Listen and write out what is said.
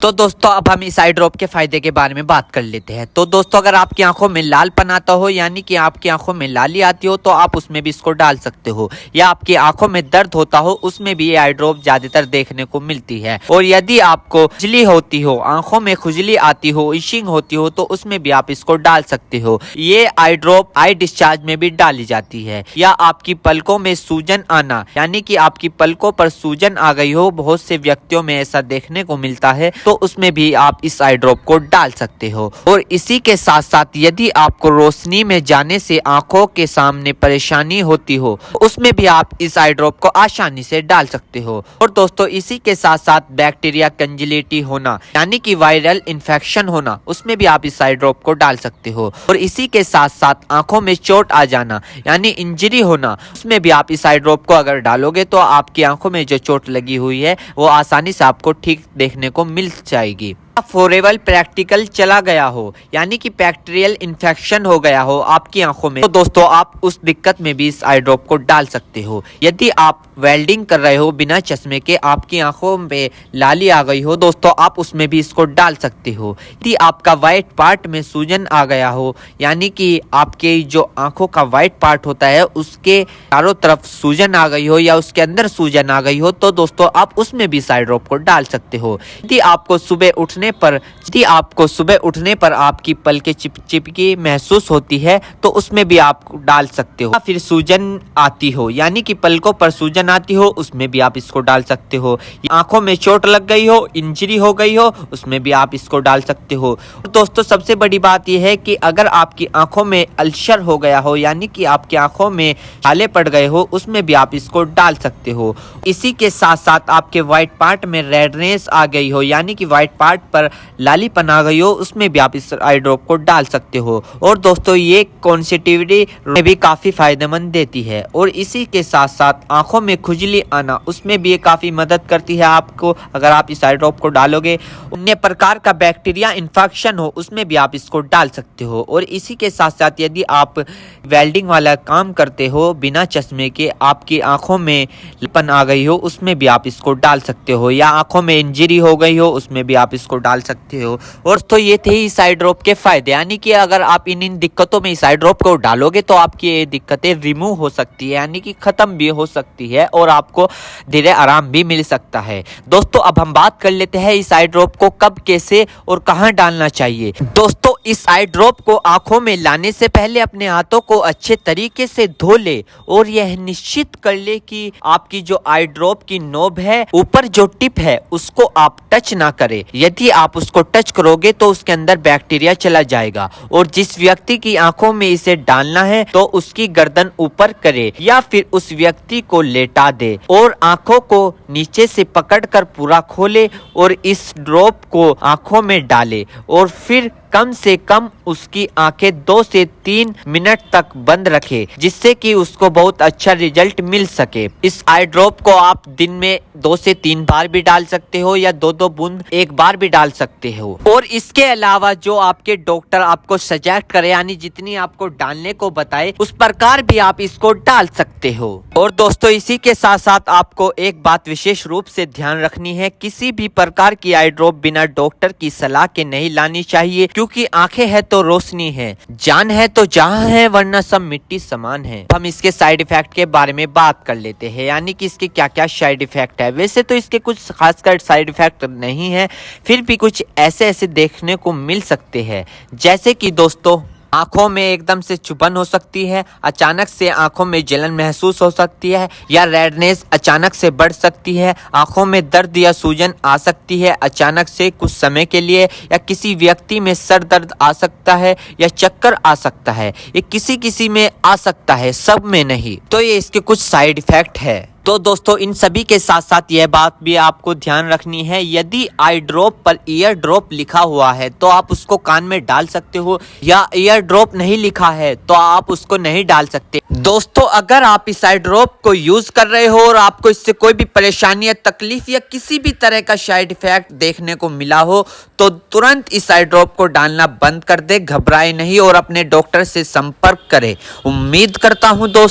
तो दोस्तों अब हम इस आई ड्रॉप के फायदे के बारे में बात कर लेते हैं। तो दोस्तों अगर आपकी आंखों में लालपन आता हो यानी कि आपकी आंखों में लाली आती हो तो आप उसमें भी इसको डाल सकते हो, या आपकी आंखों में दर्द होता हो उसमें भी ये आई ड्रॉप ज्यादातर देखने को मिलती है। और यदि आपको खुजली होती हो, आंखों में खुजली आती हो, इशिंग होती हो तो उसमें भी आप इसको डाल सकते हो। ये आई ड्रॉप आई डिस्चार्ज में भी डाली जाती है। या आपकी पलकों में सूजन आना यानी कि आपकी पलकों पर सूजन आ गई हो, बहुत से व्यक्तियों में ऐसा देखने को मिलता है, तो उसमें भी आप इस आई ड्रॉप को डाल सकते हो। और इसी के साथ साथ यदि आपको रोशनी में जाने से आंखों के सामने परेशानी होती हो उसमें भी आप इस आई ड्रॉप को आसानी से डाल सकते हो। और दोस्तों इसी के साथ साथ बैक्टीरिया कंजिलिटी होना यानी कि वायरल इन्फेक्शन होना, उसमें भी आप इस आई ड्रॉप को डाल सकते हो। और इसी के साथ साथ आंखों में चोट आ जाना यानी इंजरी होना, उसमें भी आप इस आई ड्रॉप को अगर डालोगे तो आपकी आंखों में जो चोट लगी हुई है वो आसानी से आपको ठीक देखने को मिल जाएगी। फॉरेबल प्रैक्टिकल चला गया हो यानी कि बैक्टीरियल इन्फेक्शन हो गया हो आपकी आंखों में, तो दोस्तों आप उस दिक्कत में भी इस आई ड्रॉप को डाल सकते हो। यदि आप वेल्डिंग कर रहे हो बिना चश्मे के, आपकी आंखों में लाली आ गई हो दोस्तों, आप उसमें भी इसको डाल सकते हो। यदि आपका व्हाइट पार्ट में सूजन आ गया हो यानी कि आपके जो आंखों का व्हाइट पार्ट होता है उसके चारों तरफ सूजन आ गई हो या उसके अंदर सूजन आ गई हो तो दोस्तों आप उसमें भी इस आई ड्रॉप को डाल सकते हो। यदि आपको सुबह उठने पर आपकी पलकें चिपचिपकी महसूस होती है तो उसमें भी आप डाल सकते हो। फिर सूजन आती हो यानी कि पलकों पर सूजन आती हो उसमें भी आप इसको डाल सकते हो। आंखों में चोट लग गई हो, इंजरी हो गई हो, उसमें भी आप इसको डाल सकते हो। और दोस्तों सबसे बड़ी बात यह है कि अगर आपकी आंखों में अल्सर हो गया हो यानी कि आपकी आंखों में छाले पड़ गए हो उसमें भी आप इसको डाल सकते हो। इसी के साथ साथ आपके व्हाइट पार्ट में रेडनेस आ गई हो यानी कि व्हाइट पार्ट पर लालीपन आ गई हो उसमें भी आप इस आई ड्रॉप को डाल सकते हो। और दोस्तों ये कॉन्सेटिविटी में भी काफी फायदेमंद देती है। और इसी के साथ साथ आंखों में खुजली आना उसमें भी ये काफी मदद करती है आपको। अगर आप इस आई ड्रॉप को डालोगे, अन्य प्रकार का बैक्टीरिया इन्फेक्शन हो उसमें भी आप इसको डाल सकते हो। और इसी के साथ साथ यदि आप वेल्डिंग वाला काम करते हो बिना चश्मे के, आपकी आंखों में लालीपन आ गई हो उसमें भी आप इसको डाल सकते हो, या आंखों में इंजरी हो गई हो उसमें भी आप इसको डाल सकते हो। और तो ये थे इस आई ड्रॉप के फायदे, यानी कि अगर आप इन दिक्कतों में इस आई ड्रॉप को डालोगे तो आपकी ये दिक्कतें रिमूव हो सकती है यानी कि खत्म भी हो सकती है और आपको धीरे आराम भी मिल सकता है। दोस्तों अब हम बात कर लेते हैं इस आई ड्रॉप को कब, कैसे और कहां डालना चाहिए। दोस्तों इस आई ड्रॉप को आंखों में लाने से पहले अपने हाथों को अच्छे तरीके से धो ले और यह निश्चित कर ले कि आपकी जो आई ड्रॉप की नोब है, ऊपर जो टिप है उसको आप टच ना करें। यदि आप उसको टच करोगे तो उसके अंदर बैक्टीरिया चला जाएगा। और जिस व्यक्ति की आंखों में इसे डालना है तो उसकी गर्दन ऊपर करे या फिर उस व्यक्ति को लेटा दे और आंखों को नीचे से पकड़कर पूरा खोले और इस ड्रॉप को आंखों में डाले और फिर कम से कम उसकी आंखें 2 से 3 मिनट तक बंद रखे, जिससे कि उसको बहुत अच्छा रिजल्ट मिल सके। इस आई ड्रॉप को आप दिन में 2 से 3 बार भी डाल सकते हो या 2-2 बूंद एक बार भी डाल सकते हो। और इसके अलावा जो आपके डॉक्टर आपको सजेस्ट करे यानी जितनी आपको डालने को बताए उस प्रकार भी आप इसको डाल सकते हो। और दोस्तों इसी के साथ साथ आपको एक बात विशेष रूप से ध्यान रखनी है, किसी भी प्रकार की आई ड्रॉप बिना डॉक्टर की सलाह के नहीं लानी चाहिए, क्योंकि आंखें है तो रोशनी है, जान है तो जहां है, वरना सब मिट्टी समान है। हम इसके साइड इफेक्ट के बारे में बात कर लेते हैं यानी कि इसके क्या क्या साइड इफेक्ट है। वैसे तो इसके कुछ खासकर साइड इफेक्ट नहीं है, फिर भी कुछ ऐसे देखने को मिल सकते हैं, जैसे कि दोस्तों आंखों में एकदम से चुभन हो सकती है, अचानक से आंखों में जलन महसूस हो सकती है, या रेडनेस अचानक से बढ़ सकती है, आंखों में दर्द या सूजन आ सकती है अचानक से कुछ समय के लिए, या किसी व्यक्ति में सर दर्द आ सकता है या चक्कर आ सकता है। ये किसी में आ सकता है, सब में नहीं। तो ये इसके कुछ साइड इफेक्ट है। तो दोस्तों इन सभी के साथ साथ यह बात भी आपको ध्यान रखनी है, यदि आई ड्रॉप पर ईयर ड्रॉप लिखा हुआ है तो आप उसको कान में डाल सकते हो, या ईयर ड्रॉप नहीं लिखा है तो आप उसको नहीं डाल सकते। दोस्तों अगर आप इस आई ड्रॉप को यूज कर रहे हो और आपको इससे कोई भी परेशानी या तकलीफ या किसी भी तरह का साइड इफेक्ट देखने को मिला हो तो तुरंत इस आई ड्रॉप को डालना बंद कर दे, घबराए नहीं और अपने डॉक्टर से संपर्क करें। उम्मीद करता हूं दोस्तों